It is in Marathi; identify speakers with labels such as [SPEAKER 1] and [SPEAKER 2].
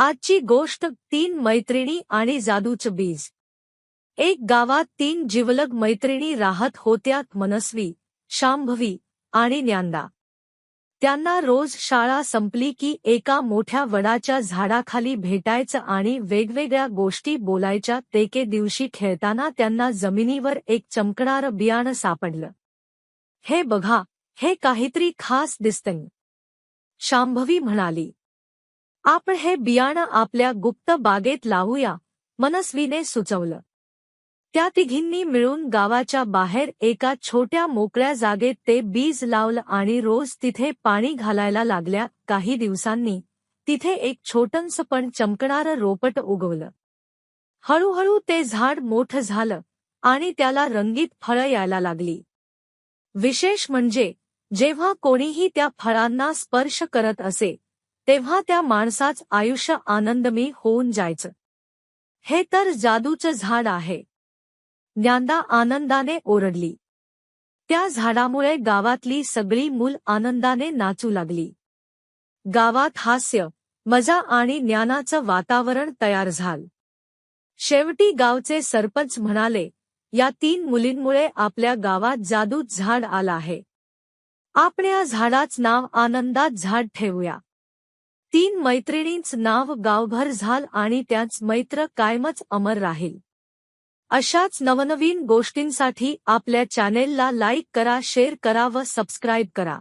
[SPEAKER 1] आजची गोष्ट 3 मैत्रिणी आणि जादूचं बीज। एक गावात 3 जिवलग मैत्रिणी राहत होत्या, मनस्वी, शांभवी आणि ज्ञानदा। त्यांना रोज शाळा संपली की एका मोठ्या वडाच्या झाडाखाली भेटायचं आणि वेगवेगळ्या गोष्टी बोलायच्या। एके दिवशी खेळताना त्यांना जमिनीवर एक चमकणारं बियाणं सापडलं। हे बघा, हे काहीतरी खास दिसतंय, शांभवी म्हणाली। आपण हे बियाणं आपल्या गुप्त बागेत लावूया, मनस्वीने सुचवलं। त्या तिघींनी मिळून गावाच्या बाहेर एका छोट्या मोकळ्या जागेत ते बीज लावलं आणि रोज तिथे पाणी घालायला लागल्या। काही दिवसांनी तिथे एक छोटंसं पण चमकणारं रोपट उगवलं। हळूहळू ते झाड मोठं झालं आणि त्याला रंगीत फळं यायला लागली। विशेष म्हणजे जेव्हा कोणीही त्या फळांना स्पर्श करत असे तेव्हा त्या माणसाचं आयुष्य आनंदमयी होऊन जायचं। हे तर जादूचं झाड आहे, ज्ञानदा आनंदाने ओरडली। त्या झाडामुळे गावातली सगळी मुलं आनंदाने नाचू लागली। गावात हास्य, मजा आणि ज्ञानाचं वातावरण तयार झालं। शेवटी गावचे सरपंच म्हणाले, या 3 मुलींमुळे आपल्या गावात जादूचं झाड आलं आहे। आपण या झाडाचं नाव आनंदाचं झाड ठेवूया। 3 मैत्रिणींचं नाव गावभर झालं आणि त्यांचं मैत्र कायमच अमर राहील। अशाच नवनवीन गोष्टींसाठी आपल्या चॅनेलला लाईक करा, शेअर करा व सबस्क्राईब करा।